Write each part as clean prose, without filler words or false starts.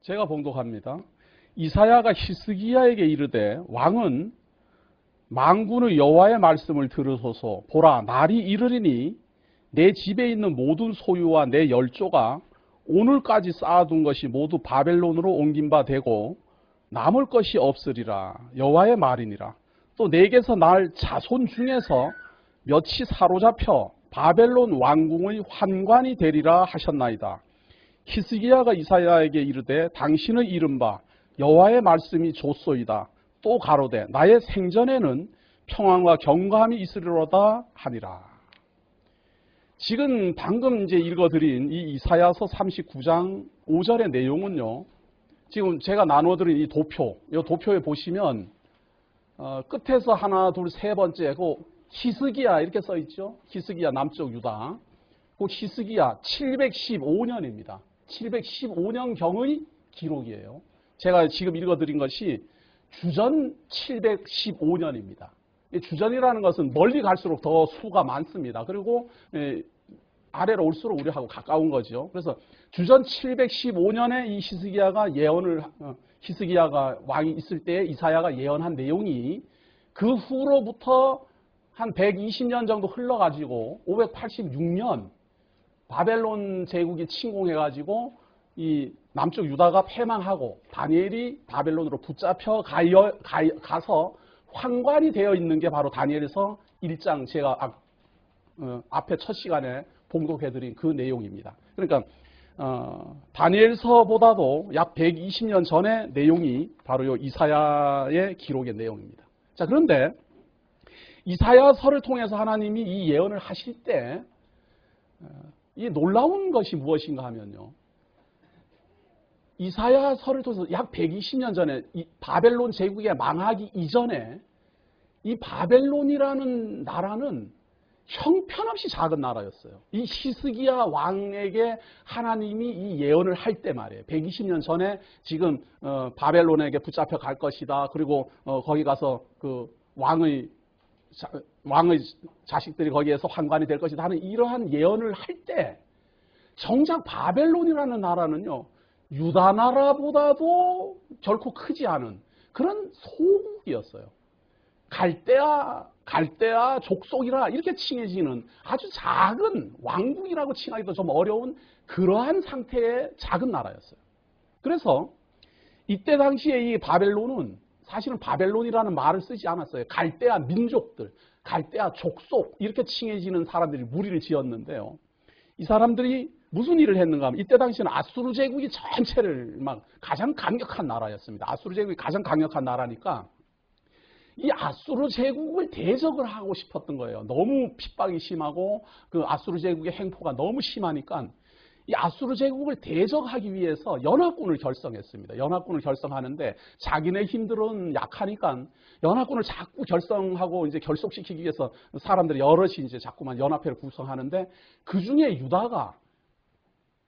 제가 봉독합니다. 이사야가 히스기야에게 이르되 왕은 만군의 여호와의 말씀을 들으소서. 보라, 날이 이르리니 내 집에 있는 모든 소유와 내 열조가 오늘까지 쌓아둔 것이 모두 바벨론으로 옮긴 바 되고 남을 것이 없으리라. 여호와의 말이니라. 또 내게서 날 자손 중에서 몇이 사로잡혀 바벨론 왕궁의 환관이 되리라 하셨나이다. 히스기야가 이사야에게 이르되 당신의 이른바 여호와의 말씀이 좋소이다. 또 가로되 나의 생전에는 평안과 경감이 있으리로다 하니라. 지금 방금 이제 읽어드린 이 이사야서 39장 5절의 내용은요, 지금 제가 나눠드린 이 도표, 이 도표에 보시면 끝에서 하나, 둘, 세 번째 그 히스기야 이렇게 써 있죠. 히스기야 남쪽 유다. 그 히스기야 715년입니다. 715년경의 기록이에요. 제가 지금 읽어드린 것이 주전 715년입니다. 주전이라는 것은 멀리 갈수록 더 수가 많습니다. 그리고 아래로 올수록 우리하고 가까운 거죠. 그래서 주전 715년에 이 히스기야가 왕이 있을 때 이사야가 예언한 내용이 그 후로부터 한 120년 정도 흘러가지고 586년 바벨론 제국이 침공해가지고 이 남쪽 유다가 패망하고 다니엘이 바벨론으로 붙잡혀 가서 환관이 되어 있는 게 바로 다니엘서 1장 제가 앞에 첫 시간에 봉독해드린 그 내용입니다. 그러니까 다니엘서보다도 약 120년 전의 내용이 바로 이 이사야의 기록의 내용입니다. 자, 그런데 이사야서를 통해서 하나님이 이 예언을 하실 때 이 놀라운 것이 무엇인가 하면요, 이사야서를 통해서 약 120년 전에 이 바벨론 제국의 망하기 이전에 이 바벨론이라는 나라는 형편없이 작은 나라였어요. 이 히스기야 왕에게 하나님이 이 예언을 할 때 말이에요. 120년 전에 지금 바벨론에게 붙잡혀 갈 것이다. 그리고 거기 가서 그 왕의 자식들이 거기에서 환관이 될 것이다 하는 이러한 예언을 할 때 정작 바벨론이라는 나라는요, 유다 나라보다도 결코 크지 않은 그런 소국이었어요. 갈대아 족속이라 이렇게 칭해지는 아주 작은 왕국이라고 칭하기도 좀 어려운 그러한 상태의 작은 나라였어요. 그래서 이때 당시에 이 바벨론은 사실은 바벨론이라는 말을 쓰지 않았어요. 갈대아 민족들, 갈대아 족속 이렇게 칭해지는 사람들이 무리를 지었는데요. 이 사람들이 무슨 일을 했는가 하면 이때 당시에는 아수르 제국이 전체를 막 가장 강력한 나라였습니다. 아수르 제국이 가장 강력한 나라니까 이 아수르 제국을 대적을 하고 싶었던 거예요. 너무 핍박이 심하고 그 아수르 제국의 행포가 너무 심하니까 이 아수르 제국을 대적하기 위해서 연합군을 결성했습니다. 연합군을 결성하는데 자기네 힘들은 약하니까 연합군을 자꾸 결성하고 이제 결속시키기 위해서 사람들이 여럿이 이제 자꾸만 연합회를 구성하는데 그 중에 유다가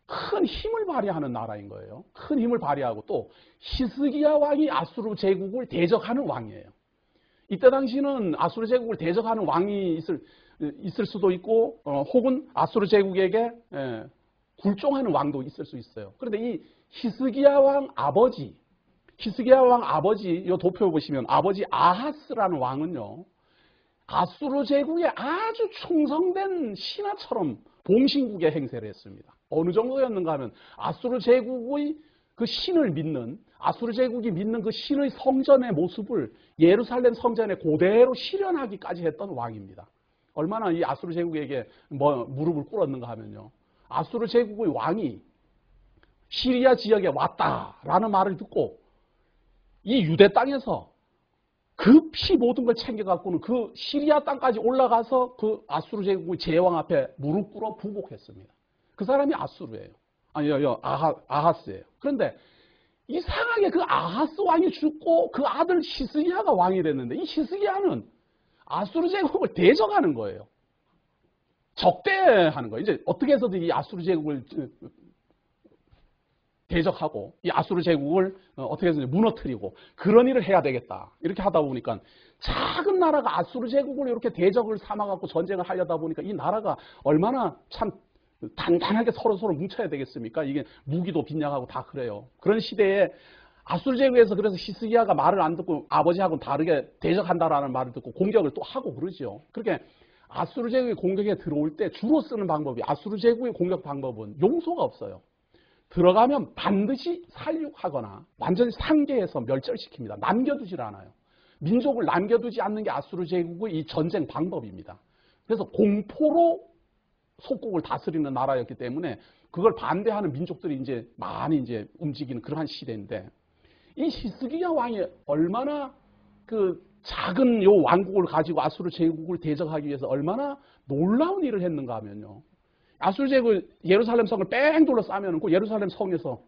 큰 힘을 발휘하는 나라인 거예요. 큰 힘을 발휘하고 또 히스기야 왕이 아수르 제국을 대적하는 왕이에요. 이때 당시는 아수르 제국을 대적하는 왕이 있을 수도 있고 혹은 아수르 제국에게 굴종하는 왕도 있을 수 있어요. 그런데 이 히스기야 왕 아버지 이 도표 보시면 아버지 아하스라는 왕은요, 아수르 제국에 아주 충성된 신하처럼 봉신국의 행세를 했습니다. 어느 정도였는가 하면 아수르 제국의 그 신을 믿는, 아수르 제국이 믿는 그 신의 성전의 모습을 예루살렘 성전에 그대로 실현하기까지 했던 왕입니다. 얼마나 이 아수르 제국에게 무릎을 꿇었는가 하면요, 아수르 제국의 왕이 시리아 지역에 왔다라는 말을 듣고 이 유대 땅에서 급히 모든 걸 챙겨갖고는 그 시리아 땅까지 올라가서 그 아수르 제국의 제왕 앞에 무릎 꿇어 부복했습니다. 그 사람이 아수르예요. 아하스예요. 그런데 이상하게 그 아하스 왕이 죽고 그 아들 히스기야가 왕이 됐는데 이 히스기야는 아수르 제국을 대적하는 거예요. 적대하는 거예요. 이제 어떻게 해서든 이 아수르 제국을 대적하고 이 아수르 제국을 어떻게 해서든 무너뜨리고 그런 일을 해야 되겠다. 이렇게 하다 보니까 작은 나라가 아수르 제국을 이렇게 대적을 삼아갖고 전쟁을 하려다 보니까 이 나라가 얼마나 참 단단하게 서로 뭉쳐야 되겠습니까? 이게 무기도 빈약하고 다 그래요. 그런 시대에 아수르 제국에서 그래서 히스기야가 말을 안 듣고 아버지하고는 다르게 대적한다라는 말을 듣고 공격을 또 하고 그러죠. 그렇게 아수르 제국의 공격에 들어올 때 주로 쓰는 방법이 아수르 제국의 공격 방법은 용서가 없어요. 들어가면 반드시 살육하거나 완전히 상계해서 멸절시킵니다. 남겨두질 않아요. 민족을 남겨두지 않는 게 아수르 제국의 이 전쟁 방법입니다. 그래서 공포로 속국을 다스리는 나라였기 때문에 그걸 반대하는 민족들이 이제 많이 이제 움직이는 그러한 시대인데 이 히스기야 왕이 얼마나 그 작은 요 왕국을 가지고 아수르 제국을 대적하기 위해서 얼마나 놀라운 일을 했는가 하면요. 아수르 제국 예루살렘 성을 뺑 둘러싸면 그 예루살렘 성에서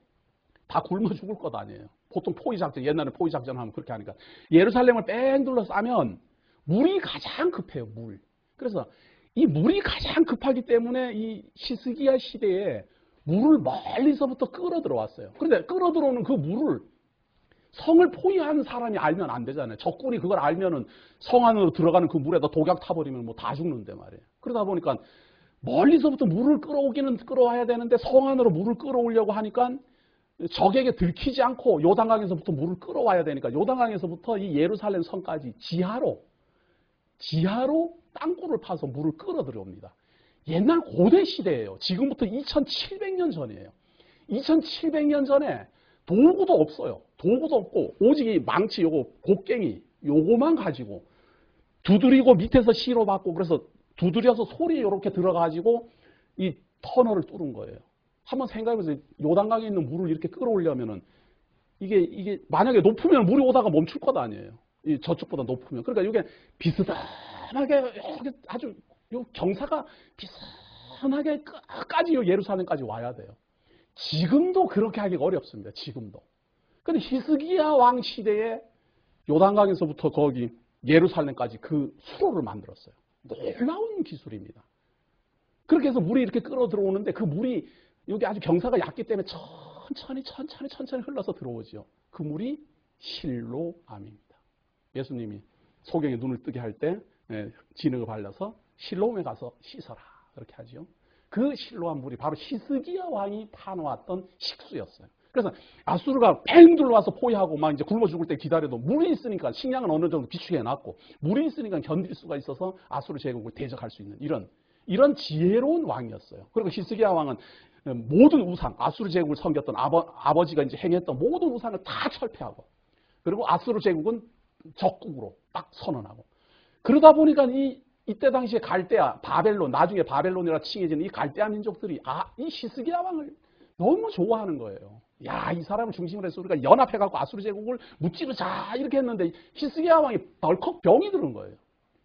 다 굶어 죽을 것 아니에요. 보통 포위작전, 옛날에 포위작전 하면 그렇게 하니까. 예루살렘을 뺑 둘러싸면 물이 가장 급해요, 물. 그래서 이 물이 가장 급하기 때문에 이 히스기야 시대에 물을 멀리서부터 끌어 들어왔어요. 그런데 끌어 들어오는 그 물을 성을 포위한 사람이 알면 안 되잖아요. 적군이 그걸 알면은 성 안으로 들어가는 그 물에다 독약 타버리면 뭐 다 죽는데 말이에요. 그러다 보니까 멀리서부터 물을 끌어오기는 끌어와야 되는데 성 안으로 물을 끌어오려고 하니까 적에게 들키지 않고 요단강에서부터 물을 끌어와야 되니까 요단강에서부터 이 예루살렘 성까지 지하로 땅굴을 파서 물을 끌어 들여옵니다. 옛날 고대 시대예요. 지금부터 2700년 전이에요. 2700년 전에 도구도 없어요. 도구도 없고 오직 이 망치 요거 곡괭이 요거만 가지고 두드리고 밑에서 시로 받고 그래서 두드려서 소리 이렇게 들어가지고 이 터널을 뚫은 거예요. 한번 생각해보세요. 요단강에 있는 물을 이렇게 끌어오려면은 이게 만약에 높으면 물이 오다가 멈출 것 아니에요. 이 저쪽보다 높으면. 그러니까 이게 비스듬하게 아주 요 경사가 비스듬하게 끝까지 예루살렘까지 와야 돼요. 지금도 그렇게 하기가 어렵습니다. 지금도. 근데 히스기야 왕 시대에 요단강에서부터 거기 예루살렘까지 그 수로를 만들었어요. 놀라운 기술입니다. 그렇게 해서 물이 이렇게 끌어 들어오는데 그 물이 여기 아주 경사가 얇기 때문에 천천히 흘러서 들어오죠. 그 물이 실로암입니다. 예수님이 소경에 눈을 뜨게 할 때 진흙을 발라서 실로암에 가서 씻어라 그렇게 하죠. 그 실로암 물이 바로 히스기야 왕이 파놓았던 식수였어요. 그래서 아수르가 팽 둘러와서 포위하고 막 이제 굶어 죽을 때 기다려도 물이 있으니까 식량은 어느 정도 비축해 놨고 물이 있으니까 견딜 수가 있어서 아수르 제국을 대적할 수 있는 이런 지혜로운 왕이었어요. 그리고 히스기야 왕은 모든 우상, 아수르 제국을 섬겼던 아버지가 이제 행했던 모든 우상을 다 철폐하고 그리고 아수르 제국은 적국으로 딱 선언하고 그러다 보니까 이때 당시에 갈대아, 바벨론, 나중에 바벨론이라 칭해지는 이 갈대아 민족들이 이 히스기야 왕을 너무 좋아하는 거예요. 야, 이 사람을 중심으로 해서 우리가 연합해갖고 아수르 제국을 무찌르자 이렇게 했는데 히스기야 왕이 덜컥 병이 드는 거예요.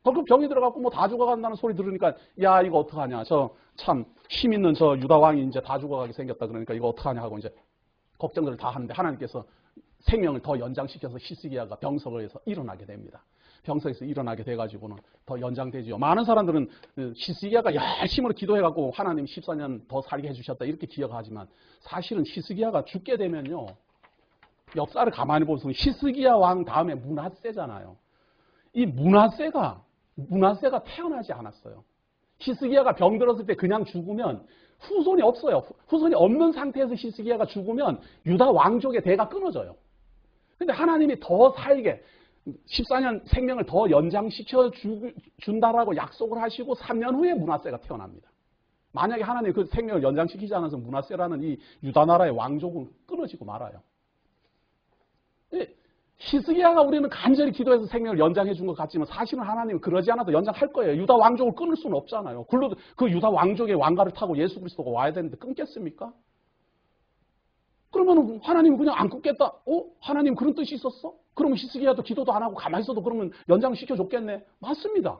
덜컥 병이 들어갖고 뭐 다 죽어간다는 소리 들으니까 야 이거 어떡하냐. 저 참 힘 있는 저 유다 왕이 이제 다 죽어가게 생겼다 그러니까 이거 어떡하냐 하고 이제 걱정들을 다 하는데 하나님께서 생명을 더 연장시켜서 히스기야가 병석에서 일어나게 됩니다. 병석에서 일어나게 돼가지고는 더 연장되지요. 많은 사람들은 히스기야가 열심으로 기도해갖고 하나님 14년 더 살게 해주셨다 이렇게 기억하지만 사실은 히스기야가 죽게 되면요. 역사를 가만히 보면 히스기야 왕 다음에 므낫세잖아요. 이 므낫세가 태어나지 않았어요. 히스기야가 병들었을 때 그냥 죽으면 후손이 없어요. 후손이 없는 상태에서 히스기야가 죽으면 유다 왕족의 대가 끊어져요. 근데 하나님이 더 살게 14년 생명을 더 연장시켜 준다라고 약속을 하시고 3년 후에 므낫세가 태어납니다. 만약에 하나님이 그 생명을 연장시키지 않아서 므낫세라는 이 유다 나라의 왕족은 끊어지고 말아요. 히스기야가 우리는 간절히 기도해서 생명을 연장해 준 것 같지만 사실은 하나님은 그러지 않아도 연장할 거예요. 유다 왕족을 끊을 수는 없잖아요. 그 유다 왕족의 왕가를 타고 예수 그리스도가 와야 되는데 끊겠습니까? 그러면 하나님은 그냥 안 끊겠다. 하나님 그런 뜻이 있었어? 그러면 히스기야도 기도도 안 하고 가만히 있어도 그러면 연장시켜 줬겠네. 맞습니다.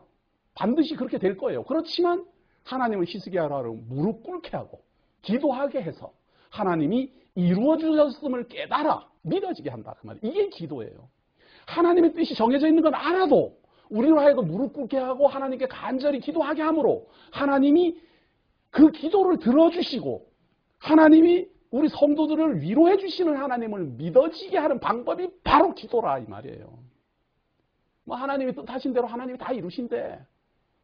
반드시 그렇게 될 거예요. 그렇지만 하나님은 히스기야를 무릎 꿇게 하고 기도하게 해서 하나님이 이루어 주셨음을 깨달아 믿어지게 한다. 그 말이에요. 이게 기도예요. 하나님의 뜻이 정해져 있는 건 알아도 우리로 하여금 무릎 꿇게 하고 하나님께 간절히 기도하게 함으로 하나님이 그 기도를 들어주시고 하나님이 우리 성도들을 위로해 주시는 하나님을 믿어지게 하는 방법이 바로 기도라 이 말이에요. 뭐 하나님이 뜻하신 대로 하나님이 다 이루신데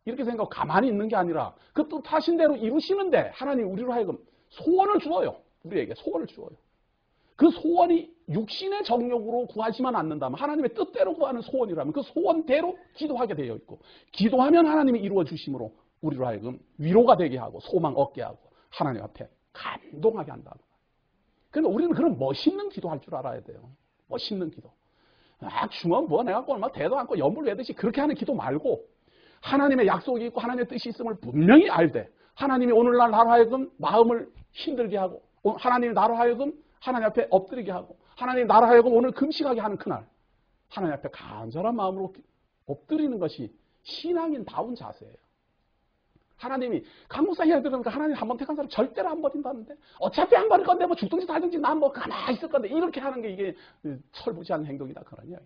이렇게 생각하고 가만히 있는 게 아니라 그 뜻하신 대로 이루시는데 하나님 우리로 하여금 소원을 주어요. 우리에게 소원을 주어요. 그 소원이 육신의 정욕으로 구하지만 않는다면 하나님의 뜻대로 구하는 소원이라면 그 소원대로 기도하게 되어 있고 기도하면 하나님이 이루어 주심으로 우리로 하여금 위로가 되게 하고 소망 얻게 하고 하나님 앞에 감동하게 한다. 그러니까 우리는 그런 멋있는 기도할 줄 알아야 돼요. 멋있는 기도. 중원 뭐 내가 얼마 대도 않고 연불 외듯이 그렇게 하는 기도 말고 하나님의 약속이 있고 하나님의 뜻이 있음을 분명히 알되 하나님이 오늘날 나로 하여금 마음을 힘들게 하고 하나님이 나로 하여금 하나님 앞에 엎드리게 하고 하나님이 나로 하여금 오늘 금식하게 하는 그날 하나님 앞에 간절한 마음으로 엎드리는 것이 신앙인다운 자세예요. 하나님이 강목사 해야 되니까 하나님 한 번 택한 사람 절대로 안 버린다는데 어차피 안 버릴 건데 뭐 죽든지 살든지 난 뭐 가만히 있을 건데 이렇게 하는 게 이게 철부지한 행동이다 그런 이야기.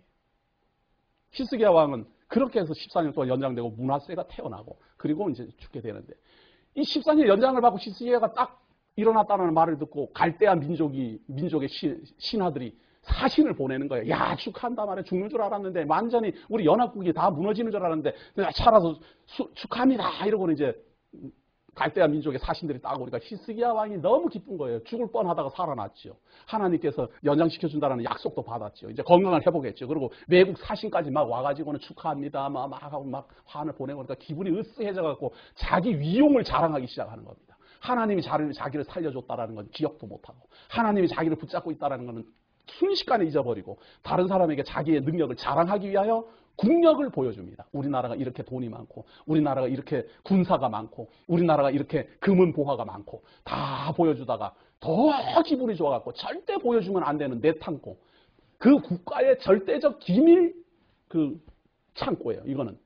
히스기야 왕은 그렇게 해서 14년 동안 연장되고 므낫세가 태어나고 그리고 이제 죽게 되는데 이 14년 연장을 받고 히스기야가 딱 일어났다는 말을 듣고 갈대아 민족의 신하들이 사신을 보내는 거예요. 야 축하한다 말해 죽는 줄 알았는데 완전히 우리 연합국이 다 무너지는 줄 알았는데 살아서 축하합니다 이러고는 이제 갈대아 민족의 사신들이 딱 오니까 히스기야 왕이 너무 기쁜 거예요. 죽을 뻔하다가 살아났죠. 하나님께서 연장시켜준다는 약속도 받았죠. 이제 건강을 회복했죠. 그리고 외국 사신까지 막 와가지고는 축하합니다 막 하고 막 화환을 보내고 그러니까 기분이 으스해져갖고 자기 위용을 자랑하기 시작하는 겁니다. 하나님이 자기를 살려줬다라는 건 기억도 못하고 하나님이 자기를 붙잡고 있다라는 것은 순식간에 잊어버리고 다른 사람에게 자기의 능력을 자랑하기 위하여 국력을 보여줍니다. 우리나라가 이렇게 돈이 많고 우리나라가 이렇게 군사가 많고 우리나라가 이렇게 금은 보화가 많고 다 보여주다가 더 기분이 좋아갖고 절대 보여주면 안 되는 내탕고 그 국가의 절대적 기밀 그 창고예요. 이거는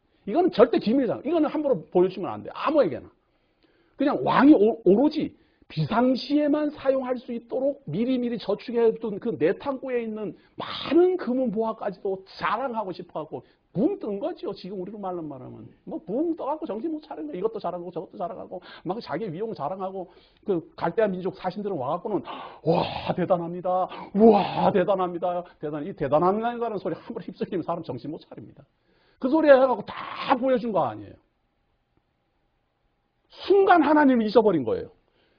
절대 기밀이잖아요. 이거는 함부로 보여주면 안 돼. 아무에게나. 그냥 왕이 오로지 비상시에만 사용할 수 있도록 미리미리 저축해둔 그 내탕고에 있는 많은 금은 보화까지도 자랑하고 싶어하고 붕 뜬 거죠. 지금 우리로 말하면 뭐 붕 떠갖고 정신 못 차린 거예요. 이것도 자랑하고 저것도 자랑하고 막 자기 위용 자랑하고 그 갈대아 민족 사신들은 와갖고는 와 대단합니다. 와 대단합니다. 이 대단합니다라는 소리 한 번 휩쓸리면 사람 정신 못 차립니다. 그 소리 해갖고 다 보여준 거 아니에요. 순간 하나님을 잊어버린 거예요.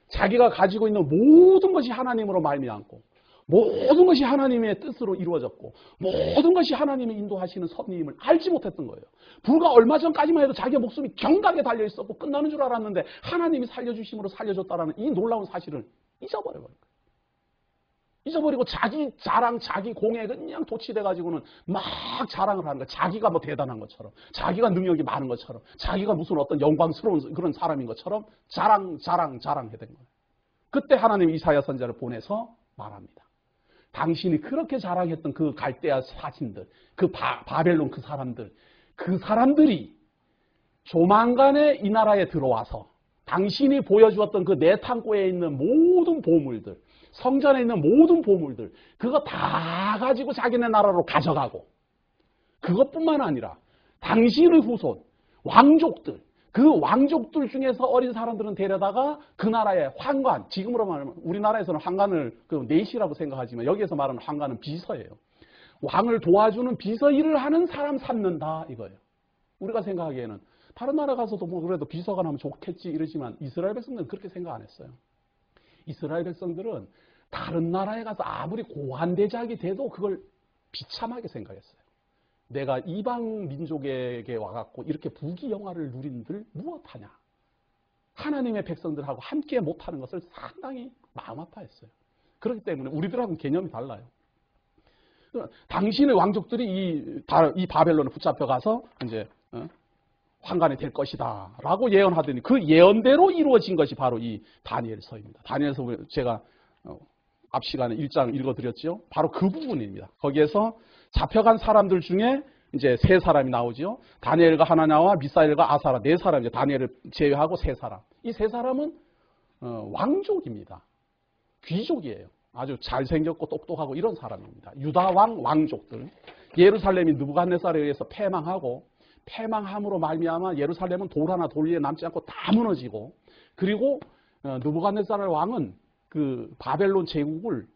자기가 가지고 있는 모든 것이 하나님으로 말미암고 모든 것이 하나님의 뜻으로 이루어졌고 모든 것이 하나님이 인도하시는 섭리임을 알지 못했던 거예요. 불과 얼마 전까지만 해도 자기의 목숨이 경각에 달려있었고 끝나는 줄 알았는데 하나님이 살려주심으로 살려줬다는 이 놀라운 사실을 잊어버려버린 거예요. 잊어버리고 자기 자랑, 자기 공에 그냥 도취돼가지고는 막 자랑을 하는 거예요. 자기가 뭐 대단한 것처럼, 자기가 능력이 많은 것처럼, 자기가 무슨 어떤 영광스러운 그런 사람인 것처럼 자랑해야 된 거예요. 그때 하나님 이사야 선지자를 보내서 말합니다. 당신이 그렇게 자랑했던 그 갈대아 사신들, 그 바벨론 그 사람들이 조만간에 이 나라에 들어와서 당신이 보여주었던 그 내탕고에 있는 모든 보물들, 성전에 있는 모든 보물들 그거 다 가지고 자기네 나라로 가져가고 그것뿐만 아니라 당신의 후손, 왕족들 그 왕족들 중에서 어린 사람들은 데려다가 그 나라의 환관, 지금으로 말하면 우리나라에서는 환관을 그 내시라고 생각하지만 여기에서 말하는 환관은 비서예요. 왕을 도와주는 비서 일을 하는 사람 삼는다 이거예요. 우리가 생각하기에는 다른 나라 가서도 뭐 그래도 비서가 나면 좋겠지 이러지만 이스라엘 백성들은 그렇게 생각 안 했어요. 이스라엘 백성들은 다른 나라에 가서 아무리 고한 대작이 돼도 그걸 비참하게 생각했어요. 내가 이방 민족에게 와갖고 이렇게 부귀영화를 누린들 무엇하냐. 하나님의 백성들하고 함께 못하는 것을 상당히 마음 아파했어요. 그렇기 때문에 우리들하고는 개념이 달라요. 당신의 왕족들이 이 바벨론에 붙잡혀가서 이제 환관이 될 것이다 라고 예언하더니 그 예언대로 이루어진 것이 바로 이 다니엘서입니다. 다니엘서 제가 앞 시간에 1장 읽어드렸죠. 바로 그 부분입니다. 거기에서 잡혀간 사람들 중에 이제 세 사람이 나오죠. 다니엘과 하나냐와 미사엘과 아사라 네 사람, 이제 다니엘을 제외하고 세 사람. 이 세 사람은 왕족입니다. 귀족이에요. 아주 잘생겼고 똑똑하고 이런 사람입니다. 유다 왕족들. 예루살렘이 느부갓네살에 의해서 패망함으로 말미암아 예루살렘은 돌 하나 돌 위에 남지 않고 다 무너지고 그리고 느부갓네살 왕은 그 바벨론 제국을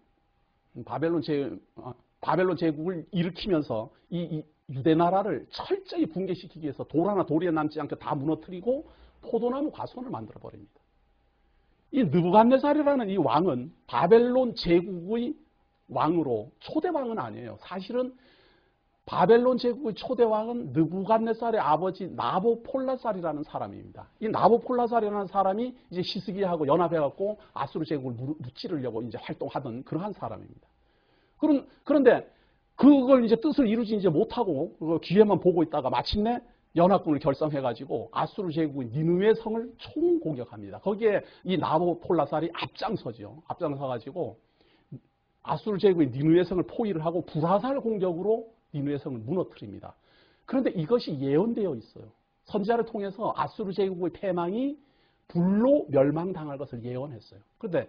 일으키면서 이 유대 나라를 철저히 붕괴시키기 위해서 돌 하나 돌에 남지 않게 다 무너뜨리고 포도나무 과수원을 만들어 버립니다. 이 느부갓네살이라는 이 왕은 바벨론 제국의 왕으로 초대왕은 아니에요. 사실은 바벨론 제국의 초대왕은 느부갓네살의 아버지 나보폴라살이라는 사람입니다. 이 나보폴라살이라는 사람이 이제 히스기야하고 연합해갖고 아수르 제국을 무찌르려고 이제 활동하던 그러한 사람입니다. 그런데 그걸 이제 뜻을 이루지 이제 못하고 기회만 보고 있다가 마침내 연합군을 결성해가지고 아수르 제국의 니느웨 성을 총공격합니다. 거기에 이 나보폴라살이 앞장서죠. 앞장서가지고 아수르 제국의 니느웨 성을 포위를 하고 불화살 공격으로 니느웨 성을 무너뜨립니다. 그런데 이것이 예언되어 있어요. 선지자를 통해서 아수르 제국의 패망이 불로 멸망당할 것을 예언했어요. 그런데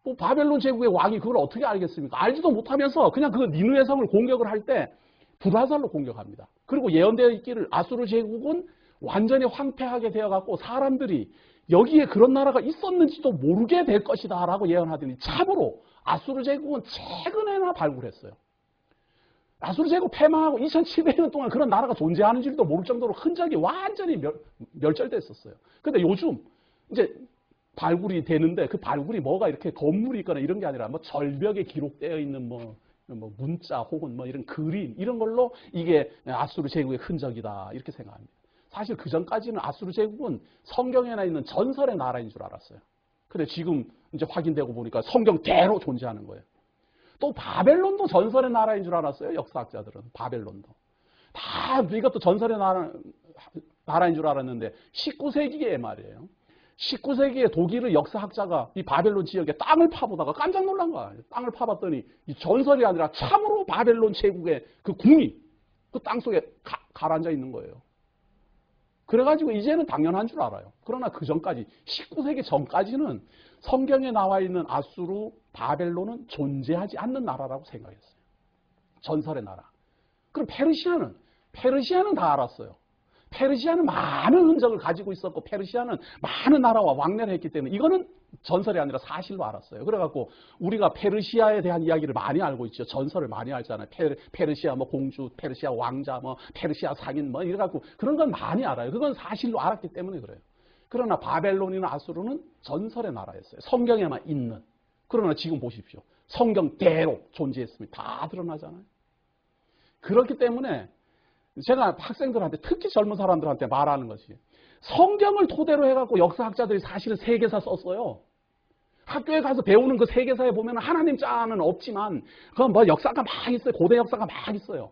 뭐 바벨론 제국의 왕이 그걸 어떻게 알겠습니까? 알지도 못하면서 그냥 그 니느웨 성을 공격을 할 때 불화살로 공격합니다. 그리고 예언되어 있기를 아수르 제국은 완전히 황폐하게 되어갖고 사람들이 여기에 그런 나라가 있었는지도 모르게 될 것이다 라고 예언하더니 참으로 아수르 제국은 최근에나 발굴했어요. 아수르 제국 패망하고 2700년 동안 그런 나라가 존재하는지도 모를 정도로 흔적이 완전히 멸절됐었어요. 근데 요즘 이제 발굴이 되는데 그 발굴이 뭐가 이렇게 건물이 있거나 이런 게 아니라 뭐 절벽에 기록되어 있는 뭐 문자 혹은 뭐 이런 그림 이런 걸로 이게 아수르 제국의 흔적이다 이렇게 생각합니다. 사실 그 전까지는 아수르 제국은 성경에나 있는 전설의 나라인 줄 알았어요. 근데 지금 이제 확인되고 보니까 성경대로 존재하는 거예요. 또 바벨론도 전설의 나라인 줄 알았어요. 역사학자들은 바벨론도 다 이것도 전설의 나라인 줄 알았는데 19세기에 말이에요. 19세기에 독일의 역사학자가 이 바벨론 지역에 땅을 파보다가 깜짝 놀란 거야. 땅을 파봤더니 이 전설이 아니라 참으로 바벨론 제국의 그 궁이 그 땅속에 가라앉아 있는 거예요. 그래가지고 이제는 당연한 줄 알아요. 그러나 그 전까지 19세기 전까지는 성경에 나와 있는 아수르, 바벨론은 존재하지 않는 나라라고 생각했어요. 전설의 나라. 그럼 페르시아는 다 알았어요. 페르시아는 많은 흔적을 가지고 있었고 페르시아는 많은 나라와 왕래를 했기 때문에 이거는 전설이 아니라 사실로 알았어요. 그래갖고 우리가 페르시아에 대한 이야기를 많이 알고 있죠. 전설을 많이 알잖아요. 페르시아 뭐 공주, 페르시아 왕자, 뭐 페르시아 상인 뭐 이래갖고 그런 건 많이 알아요. 그건 사실로 알았기 때문에 그래요. 그러나 바벨론이나 아수르는 전설의 나라였어요. 성경에만 있는. 그러나 지금 보십시오. 성경대로 존재했습니다. 다 드러나잖아요. 그렇기 때문에 제가 학생들한테 특히 젊은 사람들한테 말하는 것이 성경을 토대로 해갖고 역사학자들이 사실은 세계사 썼어요. 학교에 가서 배우는 그 세계사에 보면 하나님 자는 없지만 그건 뭐 역사가 막 있어요. 고대 역사가 막 있어요.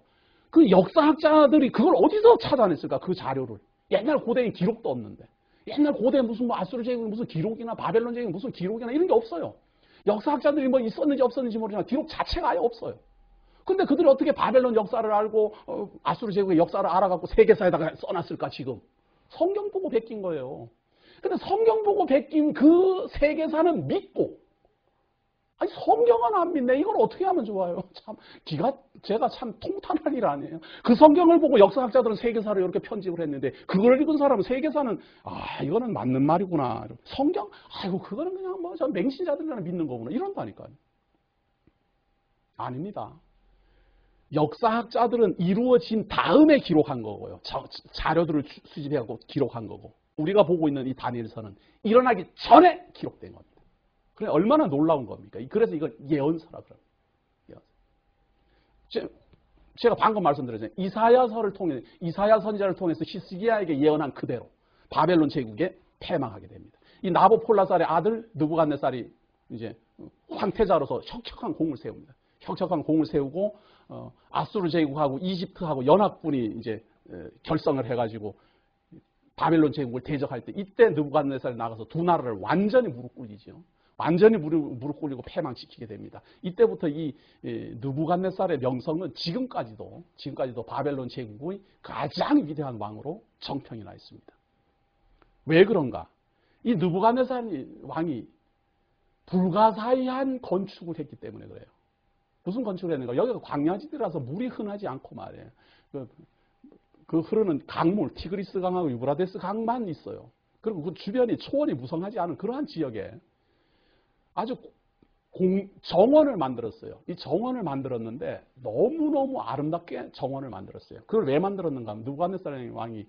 그 역사학자들이 그걸 어디서 찾아냈을까? 그 자료를. 옛날 고대에 기록도 없는데. 옛날 고대에 무슨 뭐 아수르 제국이 무슨 기록이나 바벨론 제국이 무슨 기록이나 이런 게 없어요. 역사학자들이 뭐 있었는지 없었는지 모르지만 기록 자체가 아예 없어요. 근데 그들이 어떻게 바벨론 역사를 알고 아수르 제국의 역사를 알아갖고 세계사에다가 써놨을까 지금. 성경 보고 베낀 거예요. 근데 성경 보고 베낀 그 세계사는 믿고 아니 성경은 안 믿네. 이걸 어떻게 하면 좋아요. 참 제가 참 통탄할 일 아니에요. 그 성경을 보고 역사학자들은 세계사를 이렇게 편집을 했는데 그걸 읽은 사람은 세계사는 이거는 맞는 말이구나. 성경? 아이고 그거는 그냥 뭐 전 맹신자들이나 믿는 거구나. 이런다니까요. 아닙니다. 역사학자들은 이루어진 다음에 기록한 거고요. 자료들을 수집해갖고 기록한 거고. 우리가 보고 있는 이 다니엘서는 일어나기 전에 기록된 겁니다. 그래 얼마나 놀라운 겁니까? 그래서 이걸 예언서라 그럽니다. 제가 방금 말씀드렸잖아요. 이사야서를 통해 이사야 선지자를 통해서 히스기야에게 예언한 그대로 바벨론 제국에 패망하게 됩니다. 이 나보폴라살의 아들 느부갓네살이 이제 황태자로서 혁혁한 공을 세웁니다. 혁혁한 공을 세우고 아수르 제국하고 이집트하고 연합군이 이제 결성을 해가지고 바벨론 제국을 대적할 때 이때 느부갓네살이 나가서 두 나라를 완전히 무릎 꿇리죠. 완전히 무릎 꿇리고 패망시키게 됩니다. 이때부터 이 느부갓네살의 명성은 지금까지도 바벨론 제국의 가장 위대한 왕으로 정평이 나 있습니다. 왜 그런가? 이 느부갓네살 왕이 불가사의한 건축을 했기 때문에 그래요. 무슨 건축을 했는가? 여기가 광야지대라서 물이 흔하지 않고 말이에요. 그 흐르는 강물, 티그리스 강하고 유브라데스 강만 있어요. 그리고 그 주변이 초원이 무성하지 않은 그러한 지역에 아주 정원을 만들었어요. 이 정원을 만들었는데 너무너무 아름답게 정원을 만들었어요. 그걸 왜 만들었는가 하면 느부갓네살 왕이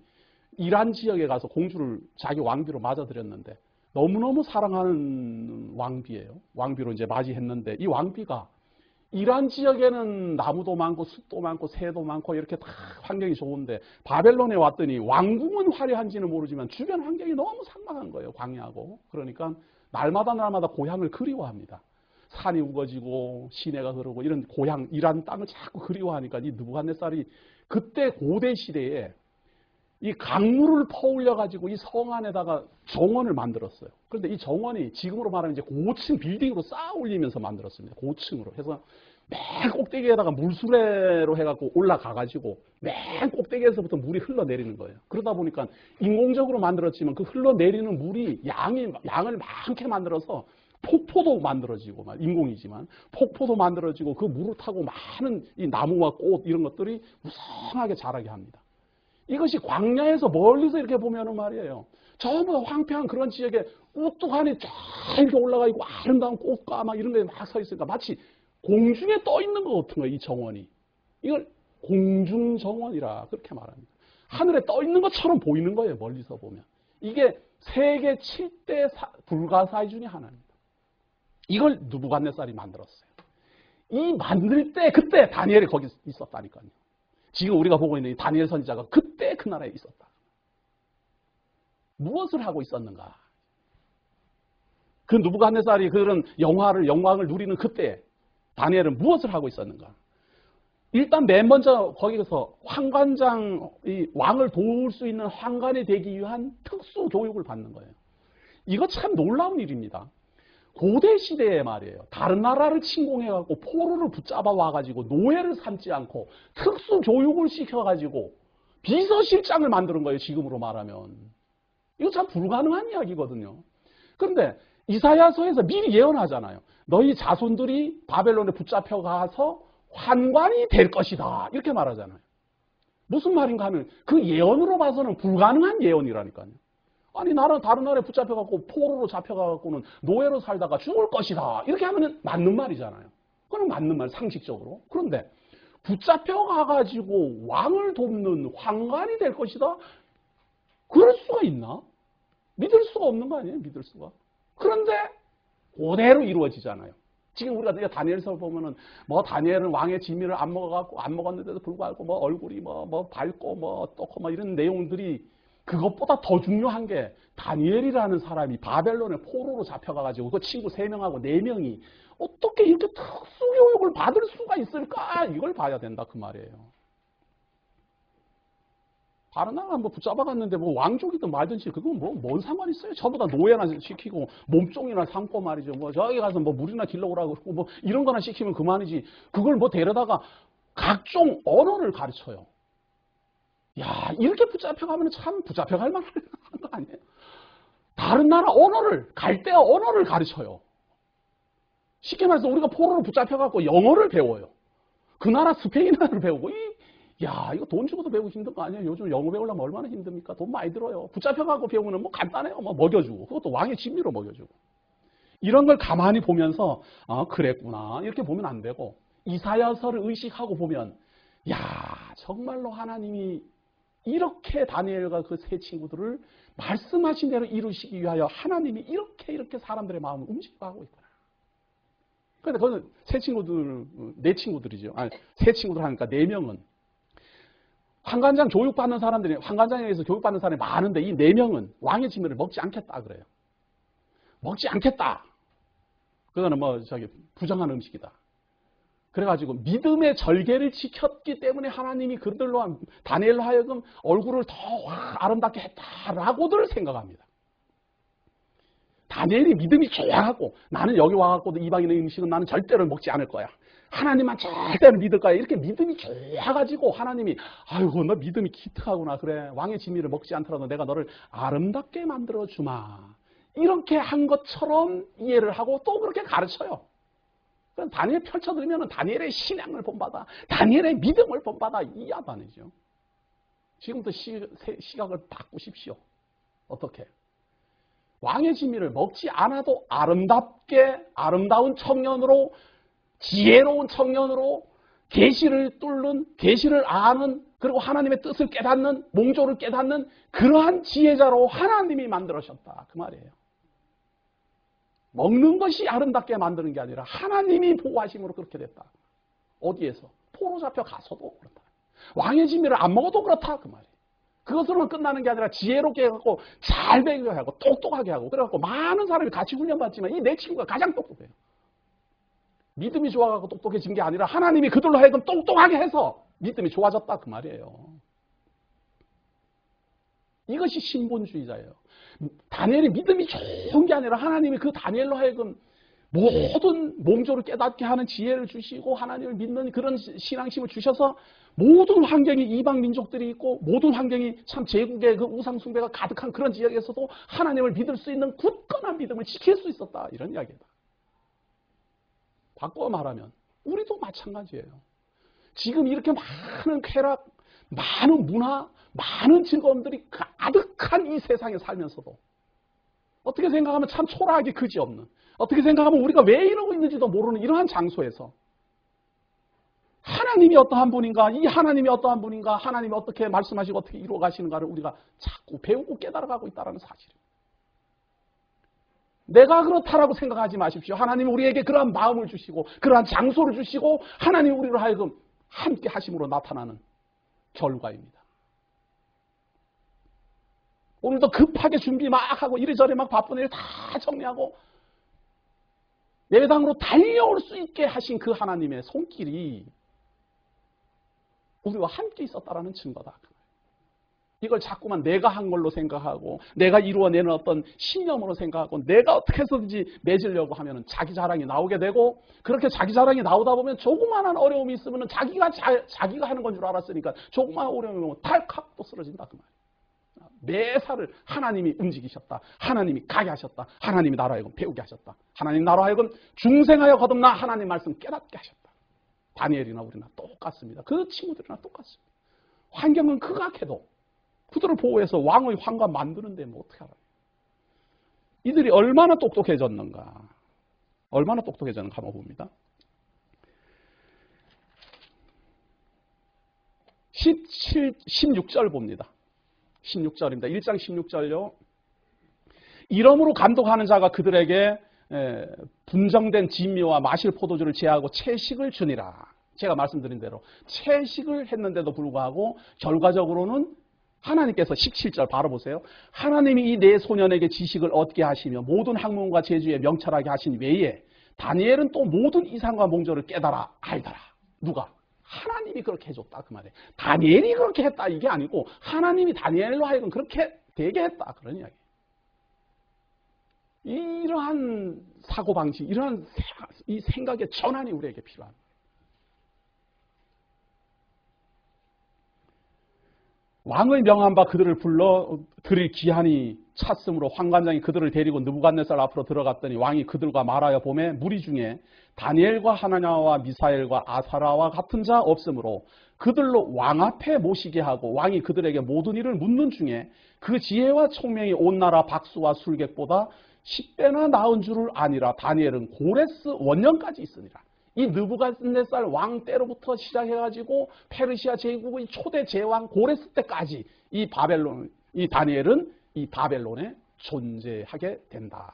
이란 지역에 가서 공주를 자기 왕비로 맞아들였는데 너무너무 사랑하는 왕비예요. 왕비로 이제 맞이했는데 이 왕비가 이란 지역에는 나무도 많고 숲도 많고 새도 많고 이렇게 다 환경이 좋은데 바벨론에 왔더니 왕궁은 화려한지는 모르지만 주변 환경이 너무 삭막한 거예요. 광야하고. 그러니까 날마다 고향을 그리워합니다. 산이 우거지고 시내가 흐르고 이런 고향 이란 땅을 자꾸 그리워하니까 이 느부갓네살이 그때 고대 시대에 이 강물을 퍼올려 가지고 이 성 안에다가 정원을 만들었어요. 그런데 이 정원이 지금으로 말하면 이제 고층 빌딩으로 쌓아 올리면서 만들었습니다. 고층으로 해서 맨 꼭대기에다가 물수레로 해갖고 올라가 가지고 맨 꼭대기에서부터 물이 흘러내리는 거예요. 그러다 보니까 인공적으로 만들었지만 그 흘러내리는 물이 양을 많게 만들어서 폭포도 만들어지고, 인공이지만 폭포도 만들어지고 그 물을 타고 많은 이 나무와 꽃 이런 것들이 무성하게 자라게 합니다. 이것이 광야에서 멀리서 이렇게 보면은 말이에요. 전부 황폐한 그런 지역에 우뚝하니 쫙 이렇게 올라가 있고 아름다운 꽃과 막 이런 게 막 서 있으니까 마치 공중에 떠 있는 것 같은 거예요, 이 정원이. 이걸 공중정원이라 그렇게 말합니다. 하늘에 떠 있는 것처럼 보이는 거예요, 멀리서 보면. 이게 세계 7대 불가사의 중에 하나입니다. 이걸 느부갓네살이 만들었어요. 이 만들 때 그때 다니엘이 거기 있었다니까요. 지금 우리가 보고 있는 이 다니엘 선지자가 그때 그 나라에 있었다. 무엇을 하고 있었는가? 그 느부갓네살이 그런 영광을 누리는 그때 다니엘은 무엇을 하고 있었는가? 일단 맨 먼저 거기서 이 왕을 도울 수 있는 환관이 되기 위한 특수 교육을 받는 거예요. 이거 참 놀라운 일입니다. 고대 시대에 말이에요. 다른 나라를 침공해갖고 포로를 붙잡아 와가지고 노예를 삼지 않고 특수 교육을 시켜가지고 비서실장을 만드는 거예요. 지금으로 말하면. 이거 참 불가능한 이야기거든요. 그런데 이사야서에서 미리 예언하잖아요. 너희 자손들이 바벨론에 붙잡혀가서 환관이 될 것이다. 이렇게 말하잖아요. 무슨 말인가 하면 그 예언으로 봐서는 불가능한 예언이라니까요. 아니 나는 다른 나라에 붙잡혀갖고 포로로 잡혀가갖고는 노예로 살다가 죽을 것이다. 이렇게 하면 맞는 말이잖아요. 그건 맞는 말 상식적으로. 그런데 붙잡혀가가지고 왕을 돕는 황관이 될 것이다. 그럴 수가 있나? 믿을 수가 없는 거 아니에요? 믿을 수가. 그런데 그대로 이루어지잖아요. 지금 우리가 다니엘서 보면은 뭐 다니엘은 왕의 진미를 안 먹었는데도 불구하고 뭐 얼굴이 뭐 밝고 뭐 어떻고 뭐 이런 내용들이 그것보다 더 중요한 게 다니엘이라는 사람이 바벨론에 포로로 잡혀가가지고 그 친구 3명하고 4명이 어떻게 이렇게 특수교육을 받을 수가 있을까? 이걸 봐야 된다 그 말이에요. 다른 나라 뭐 붙잡아갔는데 뭐 왕족이든 말든지 그건 뭔 상관이 있어요? 전부 다 노예나 시키고 몸종이나 삼고 말이죠. 뭐 저기 가서 뭐 물이나 길러오라고 그러고 뭐 이런 거나 시키면 그만이지. 그걸 뭐 데려다가 각종 언어를 가르쳐요. 야, 이렇게 붙잡혀가면 참 붙잡혀갈 만한 거 아니에요? 다른 나라 갈대아 언어를 가르쳐요. 쉽게 말해서 우리가 포로로 붙잡혀갖고 영어를 배워요. 그 나라 스페인어를 배우고, 야, 이거 돈 주고도 배우기 힘든 거 아니에요? 요즘 영어 배우려면 얼마나 힘듭니까? 돈 많이 들어요. 붙잡혀갖고 배우면 뭐 간단해요. 뭐 먹여주고. 그것도 왕의 진미로 먹여주고. 이런 걸 가만히 보면서, 그랬구나. 이렇게 보면 안 되고, 이사야서를 의식하고 보면, 야, 정말로 하나님이 이렇게 다니엘과 그 세 친구들을 말씀하신 대로 이루시기 위하여 하나님이 이렇게 사람들의 마음을 움직여가고 있구나. 그런데 그건 네 친구들이죠. 세 친구들 하니까 4명은 환관장 교육받는 사람들이, 환관장에서 교육받는 사람이 많은데 이 4명은 왕의 진미를 먹지 않겠다 그래요. 먹지 않겠다. 그거는 부정한 음식이다. 그래가지고 믿음의 절개를 지켰기 때문에 하나님이 그들로 다니엘로 하여금 얼굴을 더 아름답게 했다라고들 생각합니다. 다니엘이 믿음이 좋아하고 나는 여기 와갖고도 이방인의 음식은 나는 절대로 먹지 않을 거야. 하나님만 절대로 믿을 거야. 이렇게 믿음이 좋아가지고 하나님이 아이고 너 믿음이 기특하구나. 그래 왕의 진미를 먹지 않더라도 내가 너를 아름답게 만들어주마. 이렇게 한 것처럼 이해를 하고 또 그렇게 가르쳐요. 다니엘 펼쳐들면 다니엘의 신앙을 본받아, 다니엘의 믿음을 본받아 이 야단이죠. 지금부터 시각을 바꾸십시오. 어떻게? 왕의 진미를 먹지 않아도 아름답게 아름다운 청년으로 지혜로운 청년으로 계시를 뚫는 계시를 아는 그리고 하나님의 뜻을 깨닫는 몽조를 깨닫는 그러한 지혜자로 하나님이 만들으셨다 그 말이에요. 먹는 것이 아름답게 만드는 게 아니라 하나님이 보호하심으로 그렇게 됐다. 어디에서? 포로 잡혀 가서도 그렇다. 왕의 진미를 안 먹어도 그렇다 그 말이에요. 그것으로만 끝나는 게 아니라 지혜롭게 해갖고 잘 배우게 하고 똑똑하게 하고 그래갖고 많은 사람이 같이 훈련받지만 이 내 친구가 가장 똑똑해요. 믿음이 좋아가고 똑똑해진 게 아니라 하나님이 그들로 하여금 똑똑하게 해서 믿음이 좋아졌다 그 말이에요. 이것이 신본주의자예요. 다니엘이 믿음이 좋은 게 아니라 하나님이 그 다니엘로 하여금 모든 몽조를 깨닫게 하는 지혜를 주시고 하나님을 믿는 그런 신앙심을 주셔서 모든 환경이 이방 민족들이 있고 모든 환경이 참 제국의 그 우상 숭배가 가득한 그런 지역에서도 하나님을 믿을 수 있는 굳건한 믿음을 지킬 수 있었다 이런 이야기다. 바꿔 말하면 우리도 마찬가지예요. 지금 이렇게 많은 쾌락, 많은 문화, 많은 즐거움들이 가득한 이 세상에 살면서도 어떻게 생각하면 참 초라하게 그지없는 어떻게 생각하면 우리가 왜 이러고 있는지도 모르는 이러한 장소에서 하나님이 어떠한 분인가, 이 하나님이 어떠한 분인가, 하나님이 어떻게 말씀하시고 어떻게 이루어 가시는가를 우리가 자꾸 배우고 깨달아가고 있다는 사실입니다. 내가 그렇다라고 생각하지 마십시오. 하나님이 우리에게 그러한 마음을 주시고 그러한 장소를 주시고 하나님이 우리로 하여금 함께 하심으로 나타나는 결과입니다. 오늘도 급하게 준비 막 하고 이리저리 막 바쁜 일 다 정리하고 예배당으로 달려올 수 있게 하신 그 하나님의 손길이 우리와 함께 있었다라는 증거다. 이걸 자꾸만 내가 한 걸로 생각하고 내가 이루어내는 어떤 신념으로 생각하고 내가 어떻게 해서든지 맺으려고 하면 자기 자랑이 나오게 되고 그렇게 자기 자랑이 나오다 보면 조그마한 어려움이 있으면 자기가 하는 건 줄 알았으니까 조그마한 어려움이 오면 탈칵 또 쓰러진다 그 말이에요. 매사를 하나님이 움직이셨다. 하나님이 가게 하셨다. 하나님이 나로 하여금 배우게 하셨다. 하나님 나로 하여금 중생하여 거듭나 하나님 말씀 깨닫게 하셨다. 다니엘이나 우리나 똑같습니다. 그 친구들이나 똑같습니다. 환경은 극악해도 그들을 보호해서 왕의 황관 만드는데 뭐 어떻게 알아요? 이들이 얼마나 똑똑해졌는가. 얼마나 똑똑해졌는가 한번 봅니다. 16절 봅니다. 16절입니다. 1장 16절요. 이러므로 감독하는 자가 그들에게 분정된 진미와 마실 포도주를 제하고 채식을 주니라. 제가 말씀드린 대로 채식을 했는데도 불구하고 결과적으로는 하나님께서 17절 바로 보세요. 하나님이 이 네 소년에게 지식을 얻게 하시며 모든 학문과 재주에 명철하게 하신 외에 다니엘은 또 모든 이상과 몽조를 깨달아 알더라. 누가? 하나님이 그렇게 해줬다 그 말이에요. 다니엘이 그렇게 했다 이게 아니고 하나님이 다니엘로 하여금 그렇게 되게 했다 그런 이야기예요. 이러한 사고방식, 이러한 이 생각의 전환이 우리에게 필요합니다. 왕의 명한 바 그들을 불러 그를 기한이 찼으므로 환관장이 그들을 데리고 느부갓네살 앞으로 들어갔더니 왕이 그들과 말하여 보매 무리 중에 다니엘과 하나냐와 미사엘과 아사라와 같은 자 없으므로 그들로 왕 앞에 모시게 하고 왕이 그들에게 모든 일을 묻는 중에 그 지혜와 총명이 온 나라 박수와 술객보다 10배나 나은 줄을 아니라 다니엘은 고레스 원년까지 있으니라. 이 느부갓네살 왕 때로부터 시작해가지고 페르시아 제국의 초대 제왕 고레스 때까지 이 다니엘은 이 바벨론에 존재하게 된다.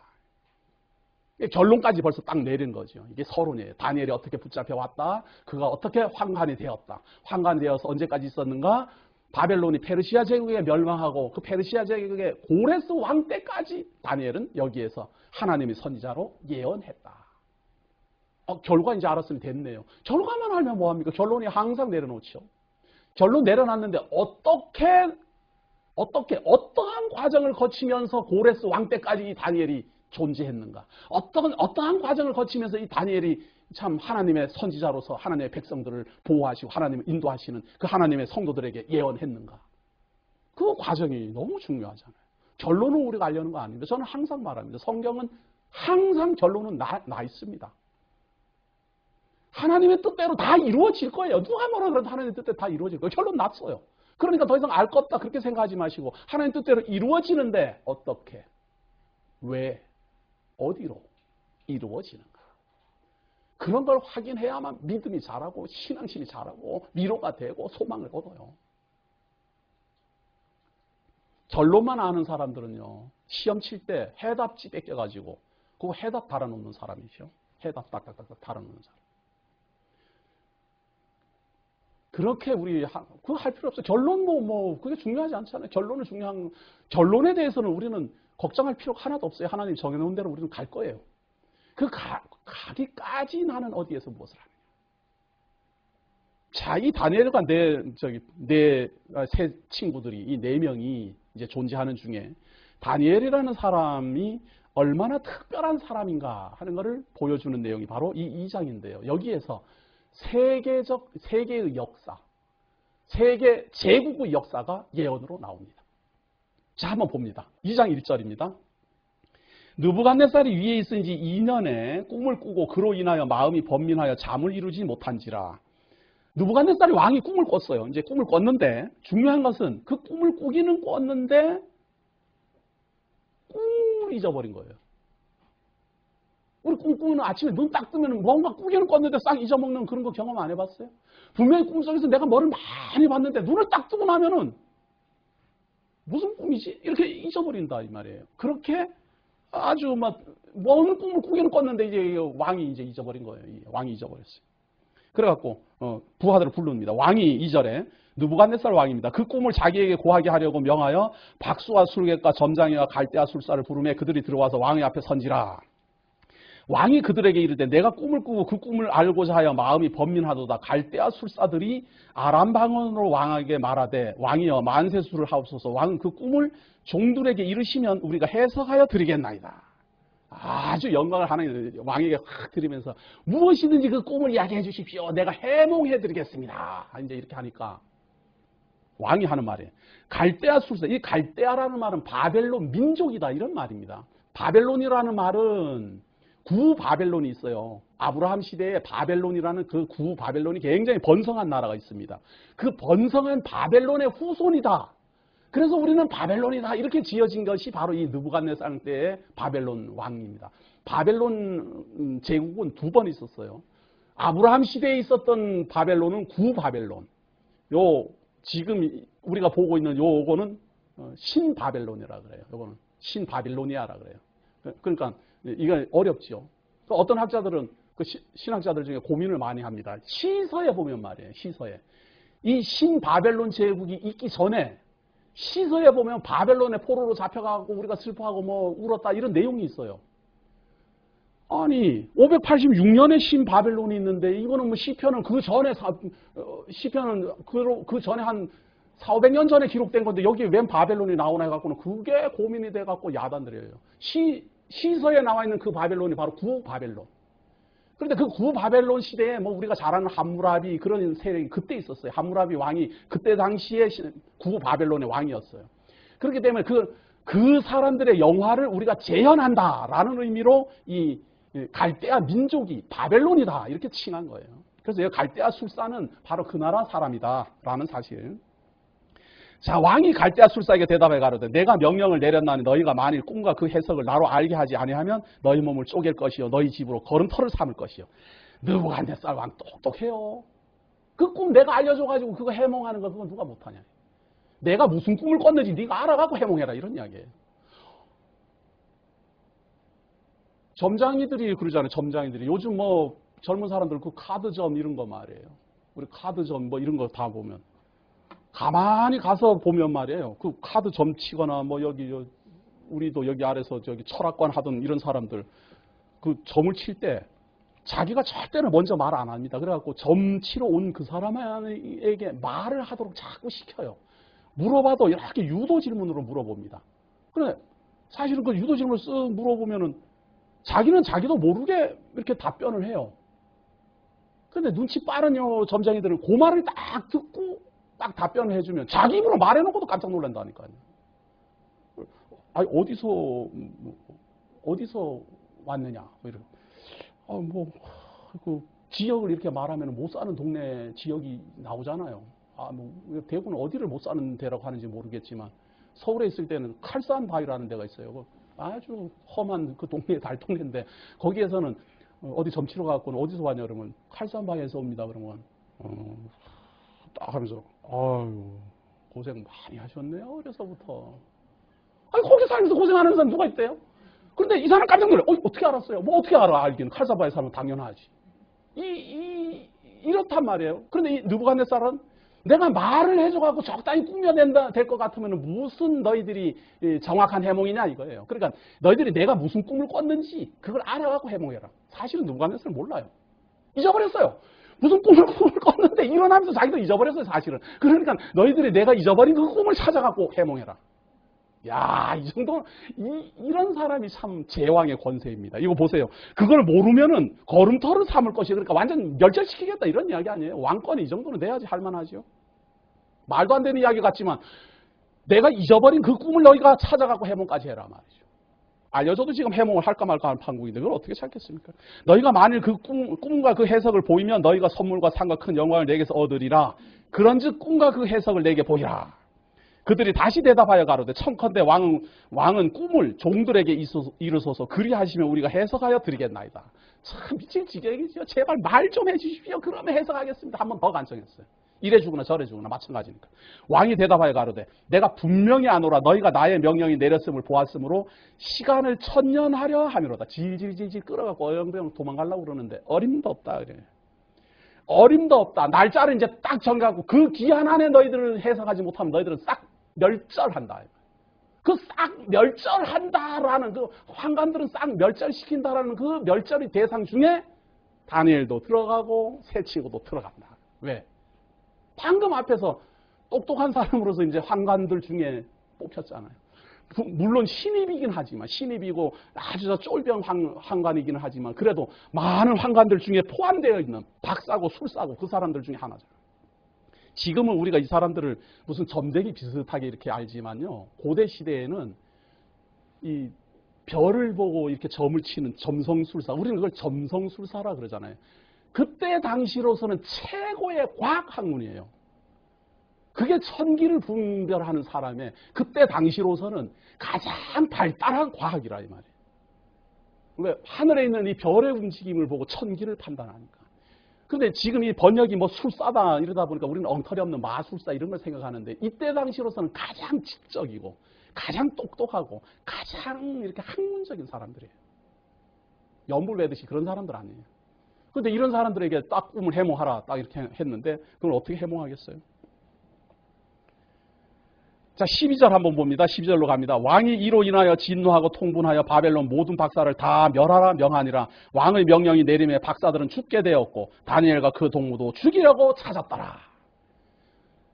결론까지 벌써 딱 내린 거죠. 이게 서론이에요. 다니엘이 어떻게 붙잡혀 왔다. 그가 어떻게 환관이 되었다. 환관이 되어서 언제까지 있었는가. 바벨론이 페르시아 제국에 멸망하고 그 페르시아 제국의 고레스 왕 때까지 다니엘은 여기에서 하나님의 선지자로 예언했다. 결과 이제 알았으면 됐네요. 결과만 알면 뭐합니까? 결론이 항상 내려놓죠. 결론 내려놨는데 어떠한 과정을 거치면서 고레스 왕 때까지 이 다니엘이 존재했는가? 어떠한 과정을 거치면서 이 다니엘이 참 하나님의 선지자로서 하나님의 백성들을 보호하시고 하나님을 인도하시는 그 하나님의 성도들에게 예언했는가? 그 과정이 너무 중요하잖아요. 결론을 우리가 알려는 거 아닙니다. 저는 항상 말합니다. 성경은 항상 결론은 나 있습니다. 하나님의 뜻대로 다 이루어질 거예요. 누가 뭐라 그래도 하나님의 뜻대로 다 이루어질 거예요. 결론 났어요. 그러니까 더 이상 알 것 없다 그렇게 생각하지 마시고 하나님 뜻대로 이루어지는데 어떻게? 왜, 어디로 이루어지는가. 그런 걸 확인해야만 믿음이 자라고 신앙심이 자라고 위로가 되고 소망을 얻어요. 결론만 아는 사람들은요, 시험 칠 때 해답지 뺏겨가지고 그거 해답 달아놓는 사람이죠. 해답 딱딱딱딱 달아놓는 사람. 그렇게 우리 그거 할 필요 없어요. 결론 그게 중요하지 않잖아요. 결론에 대해서는 우리는 걱정할 필요가 하나도 없어요. 하나님 정해놓은 대로 우리는 갈 거예요. 가기까지 나는 어디에서 무엇을 하느냐. 자, 이 다니엘과 내 세 친구들이, 이 네 명이 이제 존재하는 중에 다니엘이라는 사람이 얼마나 특별한 사람인가 하는 것을 보여주는 내용이 바로 이 2장인데요. 여기에서 세계의 역사, 세계 제국의 역사가 예언으로 나옵니다. 자, 한번 봅니다. 2장 1절입니다. 느부갓네살이 위에 있은 지 2년에 꿈을 꾸고 그로 인하여 마음이 번민하여 잠을 이루지 못한지라. 느부갓네살이 왕이 꿈을 꿨어요. 이제 꿈을 꿨는데 중요한 것은 그 꿈을 꾸기는 꿨는데 꿈을 잊어버린 거예요. 우리 꿈꾸는 아침에 눈 딱 뜨면 뭔가 꾸기는 꿨는데 싹 잊어먹는 그런 거 경험 안 해봤어요? 분명히 꿈속에서 내가 뭐를 많이 봤는데 눈을 딱 뜨고 나면은 무슨 꿈이지? 이렇게 잊어버린다 이 말이에요. 그렇게 아주 뭔 꿈을 꾸기는 꿨는데 이제 왕이 이제 잊어버린 거예요. 왕이 잊어버렸어요. 그래갖고 부하들을 부릅니다. 왕이 2절에 느부갓네살 왕입니다. 그 꿈을 자기에게 고하게 하려고 명하여 박수와 술객과 점장이와 갈대아 술사를 부르매 그들이 들어와서 왕의 앞에 선지라. 왕이 그들에게 이르되 내가 꿈을 꾸고 그 꿈을 알고자 하여 마음이 번민하도다. 갈대아 술사들이 아람 방언으로 왕에게 말하되 왕이여 만세수를 하옵소서. 왕은 그 꿈을 종들에게 이르시면 우리가 해석하여 드리겠나이다. 아주 영광을 하나님 왕에게 확 드리면서 무엇이든지 그 꿈을 이야기해 주십시오. 내가 해몽해 드리겠습니다. 이제 이렇게 하니까 왕이 하는 말이에요. 갈대아 술사. 이 갈대아라는 말은 바벨론 민족이다 이런 말입니다. 바벨론이라는 말은 구바벨론이 있어요. 아브라함 시대에 바벨론이라는 그 구바벨론이 굉장히 번성한 나라가 있습니다. 그 번성한 바벨론의 후손이다. 그래서 우리는 바벨론이다. 이렇게 지어진 것이 바로 이 느부갓네살 때의 바벨론 왕입니다. 바벨론 제국은 두 번 있었어요. 아브라함 시대에 있었던 바벨론은 구바벨론. 지금 우리가 보고 있는 요거는 신바벨론이라 그래요. 요거는 신바빌로니아라 그래요. 그러니까 이건 어렵죠. 어떤 학자들은 신학자들 중에 고민을 많이 합니다. 시서에 보면 말이에요. 시서에 이 신바벨론 제국이 있기 전에 시서에 보면 바벨론의 포로로 잡혀가고 우리가 슬퍼하고 울었다 이런 내용이 있어요. 아니 586년에 신바벨론이 있는데 이거는 시편은 그 전에 시편은 그 전에 한 400~500년 전에 기록된 건데 여기에 웬 바벨론이 나오나 해갖고는 그게 고민이 돼갖고 야단들이에요. 시서에 나와 있는 그 바벨론이 바로 구바벨론. 그런데 그 구바벨론 시대에 우리가 잘 아는 함무라비 그런 세력이 그때 있었어요. 함무라비 왕이 그때 당시에 구바벨론의 왕이었어요. 그렇기 때문에 그 사람들의 영화를 우리가 재현한다라는 의미로 이 갈대아 민족이 바벨론이다 이렇게 칭한 거예요. 그래서 이 갈대아 술사는 바로 그 나라 사람이다라는 사실. 자, 왕이 갈대아 술사에게 대답해 가로되 내가 명령을 내렸나니 너희가 만일 꿈과 그 해석을 나로 알게 하지 아니하면 너희 몸을 쪼갤 것이요 너희 집으로 걸음터를 삼을 것이요. 느부갓네살 왕 똑똑해요. 그 꿈 내가 알려줘가지고 그거 해몽하는 거 그건 누가 못하냐. 내가 무슨 꿈을 꿨는지 네가 알아가고 해몽해라 이런 이야기예요. 점장이들이 그러잖아요. 점장이들이 요즘 젊은 사람들 그 카드점 이런 거 말이에요. 우리 카드점 이런 거 다 보면 가만히 가서 보면 말이에요. 그 카드 점 치거나 우리도 여기 아래서 철학관 하던 이런 사람들 그 점을 칠 때 자기가 절대로 먼저 말 안 합니다. 그래갖고 점 치러 온 그 사람에게 말을 하도록 자꾸 시켜요. 물어봐도 이렇게 유도 질문으로 물어봅니다. 그런데 사실은 그 유도 질문을 쓱 물어보면은 자기는 자기도 모르게 이렇게 답변을 해요. 그런데 눈치 빠른 점장이들은 그 말을 딱 듣고 딱 답변을 해주면 자기 입으로 말해놓고도 깜짝 놀란다니까요. 아니 어디서 왔느냐 이런. 그 지역을 이렇게 말하면 못 사는 동네 지역이 나오잖아요. 대구는 어디를 못 사는 데라고 하는지 모르겠지만 서울에 있을 때는 칼산바위라는 데가 있어요. 아주 험한 그 동네 달동네인데 거기에서는 어디 점치러 가고는 어디서 왔냐 그러면 칼산바위에서 옵니다. 그러면 딱 하면서 아유 고생 많이 하셨네요. 어려서부터. 아니 거기 살면서 고생하는 사람 누가 있대요? 그런데 이 사람 깜짝 놀래. 어떻게 알았어요? 뭐 어떻게 알아? 알기는 칼산바위에 살면 당연하지. 이렇단 말이에요. 그런데 이 느부갓네살은 내가 말을 해줘가지고 적당히 꾸며낸다 될 것 같으면 무슨 너희들이 정확한 해몽이냐 이거예요. 그러니까 너희들이 내가 무슨 꿈을 꿨는지 그걸 알아가고 해몽해라. 사실은 느부갓네살은 몰라요. 잊어버렸어요. 무슨 꿈을 꿨는데 일어나면서 자기도 잊어버렸어요. 사실은. 그러니까 너희들이 내가 잊어버린 그 꿈을 찾아갖고 해몽해라. 야, 이 정도, 이런 사람이 참 제왕의 권세입니다. 이거 보세요. 그걸 모르면은 걸음터를 삼을 것이 그러니까 완전 멸절시키겠다 이런 이야기 아니에요. 왕권이 이 정도는 돼야지 할만하죠. 말도 안 되는 이야기 같지만 내가 잊어버린 그 꿈을 너희가 찾아가고 해몽까지 해라 말이죠. 알려줘도 지금 해몽을 할까 말까 하는 판국인데 그걸 어떻게 찾겠습니까? 너희가 만일 그 꿈과 그 해석을 보이면 너희가 선물과 상과 큰 영광을 내게서 얻으리라. 그런즉 꿈과 그 해석을 내게 보이라. 그들이 다시 대답하여 가로되 청컨대 왕은 꿈을 종들에게 이르소서 그리하시면 우리가 해석하여 드리겠나이다. 참 미칠 지경이죠. 제발 말 좀 해주십시오. 그러면 해석하겠습니다. 한 번 더 간청했어요. 이래 주거나 저래 주거나 마찬가지니까. 왕이 대답하여 가로되 내가 분명히 아노라 너희가 나의 명령이 내렸음을 보았으므로 시간을 천년하려 하미로다. 질질질질 끌어갖고 어영부영 도망가려고 그러는데 어림도 없다 그래. 어림도 없다. 날짜를 이제 딱 정해갖고 그 기한 안에 너희들을 해석하지 못하면 너희들은 싹 멸절한다. 그 싹 멸절한다라는 그 환관들은 싹 멸절시킨다라는 그 멸절의 대상 중에 다니엘도 들어가고 새치고도 들어간다. 왜? 방금 앞에서 똑똑한 사람으로서 이제 환관들 중에 뽑혔잖아요. 물론 신입이긴 하지만 신입이고 아주 저 쫄병 환관이기는 하지만 그래도 많은 환관들 중에 포함되어 있는 박사고 술사고 그 사람들 중에 하나잖아요. 지금은 우리가 이 사람들을 무슨 점쟁이 비슷하게 이렇게 알지만요. 고대 시대에는 이 별을 보고 이렇게 점을 치는 점성술사, 우리는 그걸 점성술사라 그러잖아요. 그때 당시로서는 최고의 과학 학문이에요. 그게 천기를 분별하는 사람의 그때 당시로서는 가장 발달한 과학이라 이 말이에요. 왜? 하늘에 있는 이 별의 움직임을 보고 천기를 판단하니까. 근데 지금 이 번역이 뭐 술사다 이러다 보니까 우리는 엉터리 없는 마술사 이런 걸 생각하는데 이때 당시로서는 가장 지적이고 가장 똑똑하고 가장 이렇게 학문적인 사람들이에요. 연불 외듯이 그런 사람들 아니에요. 근데 이런 사람들에게 딱 꿈을 해몽하라 딱 이렇게 했는데 그걸 어떻게 해몽하겠어요? 자, 12절 한번 봅니다. 12절로 갑니다. 왕이 이로 인하여 진노하고 통분하여 바벨론 모든 박사를 다 멸하라 명하니라. 왕의 명령이 내림에 박사들은 죽게 되었고 다니엘과 그 동무도 죽이려고 찾았더라.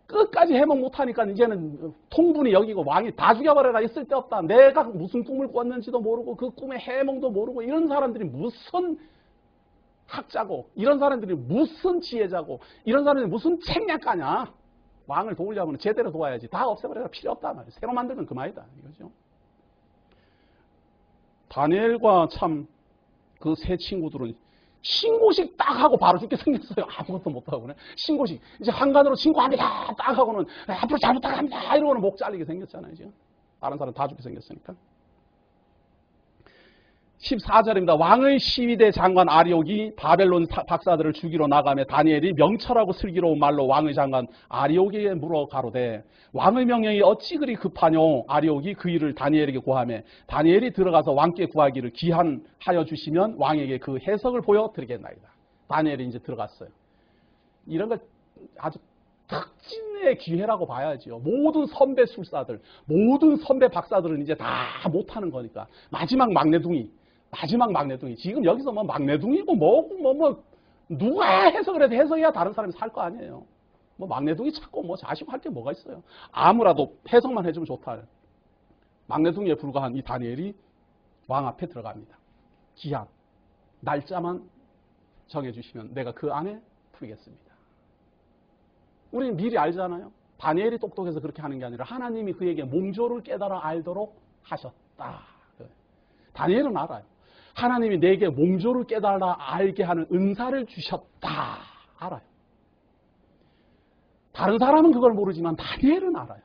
끝까지 해몽 못하니까 이제는 통분이 여기고 왕이 다 죽여버려라. 있을 데 없다. 내가 무슨 꿈을 꿨는지도 모르고 그 꿈의 해몽도 모르고 이런 사람들이 무슨 학자고 이런 사람들이 무슨 지혜자고 이런 사람들이 무슨 책략가냐. 왕을 도우려면 제대로 도와야지. 다 없애버려라. 필요 없다 말이에요. 새로 만들면 그만이다. 이거죠. 다니엘과 참 그 세 친구들은 신고식 딱 하고 바로 죽게 생겼어요. 아무것도 못하고 그래. 신고식. 이제 한간으로 신고합니다. 딱 하고는 앞으로 잘 부탁합니다. 이러고는 목 잘리게 생겼잖아요. 지금. 다른 사람 다 죽게 생겼으니까. 14절입니다. 왕의 시위대 장관 아리옥이 바벨론 박사들을 죽이러 나가며 다니엘이 명철하고 슬기로운 말로 왕의 장관 아리옥에게 물어 가로되 왕의 명령이 어찌 그리 급하뇨? 아리옥이 그 일을 다니엘에게 고하며 다니엘이 들어가서 왕께 구하기를 기한하여 주시면 왕에게 그 해석을 보여드리겠나이다. 다니엘이 이제 들어갔어요. 이런 걸 아주 특진의 기회라고 봐야죠. 모든 선배 술사들, 모든 선배 박사들은 이제 다 못하는 거니까 마지막 막내둥이 지금 여기서 뭐 막내둥이고 뭐고 누가 해석을 해도 해석해야 다른 사람이 살 거 아니에요. 뭐 막내둥이 찾고 뭐 자식 할 게 뭐가 있어요. 아무라도 해석만 해주면 좋다. 막내둥이에 불과한 이 다니엘이 왕 앞에 들어갑니다. 기한 날짜만 정해주시면 내가 그 안에 풀겠습니다. 우리는 미리 알잖아요. 다니엘이 똑똑해서 그렇게 하는 게 아니라 하나님이 그에게 몽조를 깨달아 알도록 하셨다. 다니엘은 알아요. 하나님이 내게 몽조를 깨달아 알게 하는 은사를 주셨다. 알아요. 다른 사람은 그걸 모르지만 다니엘은 알아요.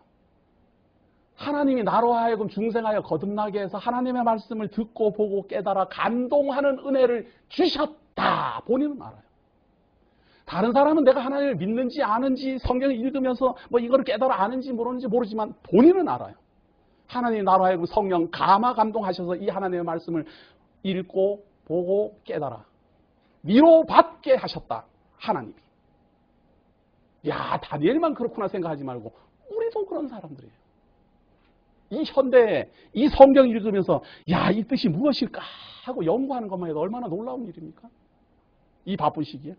하나님이 나로 하여금 중생하여 거듭나게 해서 하나님의 말씀을 듣고 보고 깨달아 감동하는 은혜를 주셨다. 본인은 알아요. 다른 사람은 내가 하나님을 믿는지 아는지 성경을 읽으면서 뭐 이거를 깨달아 아는지 모르는지 모르지만 본인은 알아요. 하나님이 나로 하여금 성령 감화 감동하셔서 이 하나님의 말씀을 읽고 보고 깨달아 위로받게 하셨다. 하나님이. 야, 다니엘만 그렇구나 생각하지 말고 우리도 그런 사람들이에요. 이 현대에 이 성경 읽으면서 야, 이 뜻이 무엇일까 하고 연구하는 것만 해도 얼마나 놀라운 일입니까? 이 바쁜 시기에.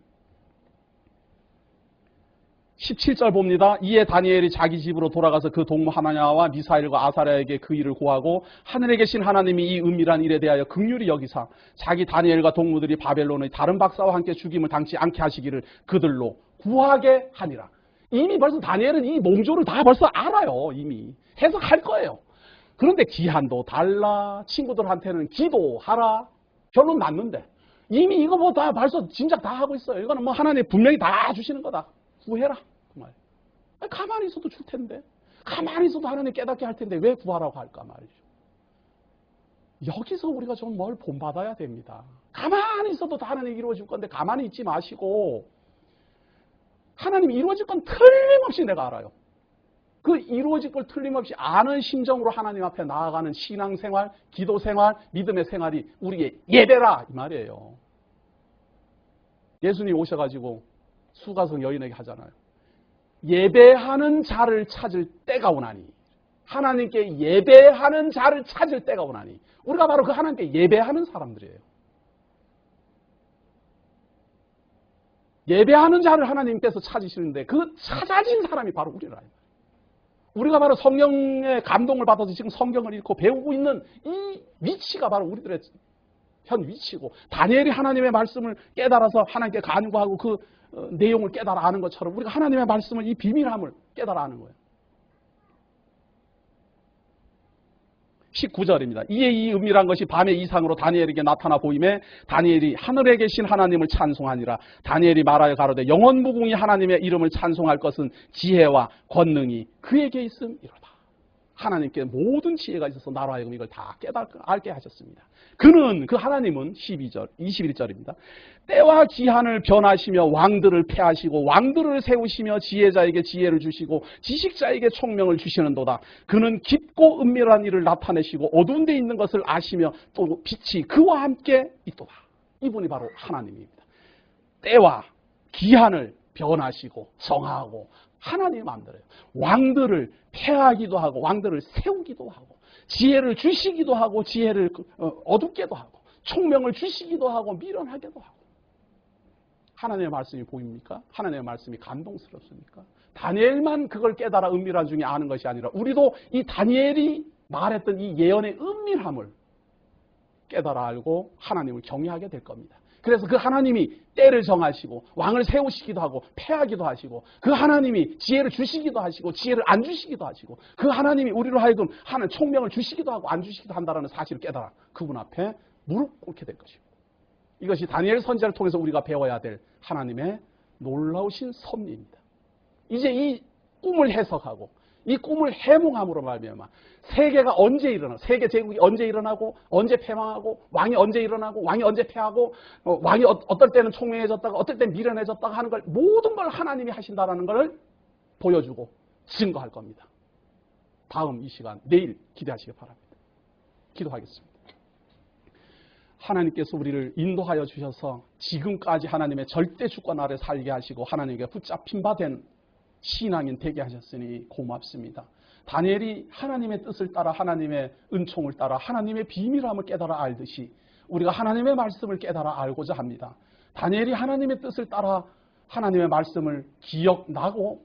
17절 봅니다. 이에 다니엘이 자기 집으로 돌아가서 그 동무 하나냐와 미사엘과 아사랴에게 그 일을 고하고 하늘에 계신 하나님이 이 은밀한 일에 대하여 긍휼히 여기사 자기 다니엘과 동무들이 바벨론의 다른 박사와 함께 죽임을 당치 않게 하시기를 그들로 구하게 하니라. 이미 벌써 다니엘은 이 몽조를 다 벌써 알아요. 이미 해석할 거예요. 그런데 기한도 달라. 친구들한테는 기도하라. 결론 났는데 이미 이거 뭐 다 벌써 짐작 다 하고 있어요. 이거는 뭐 하나님 분명히 다 주시는 거다. 구해라. 그 말. 가만히 있어도 줄 텐데. 가만히 있어도 하나님 깨닫게 할 텐데 왜 구하라고 할까 말이죠. 여기서 우리가 좀 뭘 본받아야 됩니다. 가만히 있어도 다 하나님 이루어질 건데 가만히 있지 마시고 하나님이 이루어질 건 틀림없이 내가 알아요. 그 이루어질 걸 틀림없이 아는 심정으로 하나님 앞에 나아가는 신앙생활, 기도생활, 믿음의 생활이 우리의 예배라 이 말이에요. 예수님이 오셔가지고 수가성 여인에게 하잖아요. 예배하는 자를 찾을 때가 오나니. 하나님께 예배하는 자를 찾을 때가 오나니. 우리가 바로 그 하나님께 예배하는 사람들이에요. 예배하는 자를 하나님께서 찾으시는데 그 찾아진 사람이 바로 우리라. 우리가 바로 성령의 감동을 받아서 지금 성경을 읽고 배우고 있는 이 위치가 바로 우리들의 현 위치고 다니엘이 하나님의 말씀을 깨달아서 하나님께 간구하고 그 내용을 깨달아 아는 것처럼 우리가 하나님의 말씀을 이 비밀함을 깨달아 아는 거예요. 19절입니다. 이에 이 은밀한 것이 밤의 이상으로 다니엘에게 나타나 보임에 다니엘이 하늘에 계신 하나님을 찬송하니라. 다니엘이 말하여 가로되 영원무궁히 하나님의 이름을 찬송할 것은 지혜와 권능이 그에게 있음이로다. 하나님께 모든 지혜가 있어서 나로 하여금 이걸 다 알게 하셨습니다. 그는 그 하나님은 21절입니다. 때와 기한을 변하시며 왕들을 패하시고 왕들을 세우시며 지혜자에게 지혜를 주시고 지식자에게 총명을 주시는도다. 그는 깊고 은밀한 일을 나타내시고 어두운 데 있는 것을 아시며 또 빛이 그와 함께 있도다. 이분이 바로 하나님입니다. 때와 기한을 변하시고 정하고 하나님 마음대로요. 왕들을 패하기도 하고 왕들을 세우기도 하고 지혜를 주시기도 하고 지혜를 어둡게도 하고 총명을 주시기도 하고 미련하게도 하고. 하나님의 말씀이 보입니까? 하나님의 말씀이 감동스럽습니까? 다니엘만 그걸 깨달아 은밀한 중에 아는 것이 아니라 우리도 이 다니엘이 말했던 이 예언의 은밀함을 깨달아 알고 하나님을 경외하게 될 겁니다. 그래서 그 하나님이 때를 정하시고 왕을 세우시기도 하고 패하기도 하시고 그 하나님이 지혜를 주시기도 하시고 지혜를 안 주시기도 하시고 그 하나님이 우리로 하여금 하는 총명을 주시기도 하고 안 주시기도 한다는 사실을 깨달아 그분 앞에 무릎 꿇게 될 것이고 이것이 다니엘 선지자를 통해서 우리가 배워야 될 하나님의 놀라우신 섭리입니다. 이제 이 꿈을 해석하고 이 꿈을 해몽함으로 말미암아 세계가 언제 일어나, 세계 제국이 언제 일어나고 언제 패망하고 왕이 언제 일어나고 왕이 언제 패하고 왕이 어떨 때는 총명해졌다가 어떨 때는 미련해졌다가 하는 걸 모든 걸 하나님이 하신다라는 걸 보여주고 증거할 겁니다. 다음 이 시간 내일 기대하시기 바랍니다. 기도하겠습니다. 하나님께서 우리를 인도하여 주셔서 지금까지 하나님의 절대 주권 아래 살게 하시고 하나님께 붙잡힌 바 된 신앙인 되게 하셨으니 고맙습니다. 다니엘이 하나님의 뜻을 따라 하나님의 은총을 따라 하나님의 비밀함을 깨달아 알듯이 우리가 하나님의 말씀을 깨달아 알고자 합니다. 다니엘이 하나님의 뜻을 따라 하나님의 말씀을 기억나고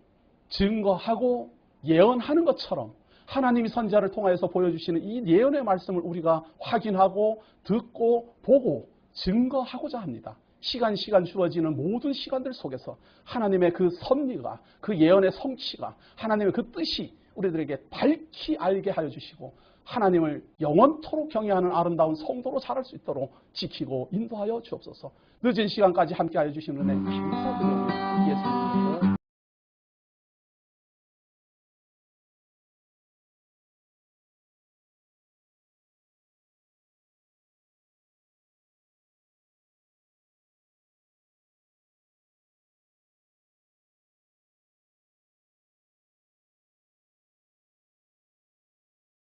증거하고 예언하는 것처럼 하나님이 선지자를 통하여서 보여주시는 이 예언의 말씀을 우리가 확인하고 듣고 보고 증거하고자 합니다. 시간 주어지는 모든 시간들 속에서 하나님의 그 섭리가 그 예언의 성취가 하나님의 그 뜻이 우리들에게 밝히 알게 하여 주시고 하나님을 영원토록 경외하는 아름다운 성도로 자랄 수 있도록 지키고 인도하여 주옵소서. 늦은 시간까지 함께 하여 주시는 은혜 감사드립니다. 예수님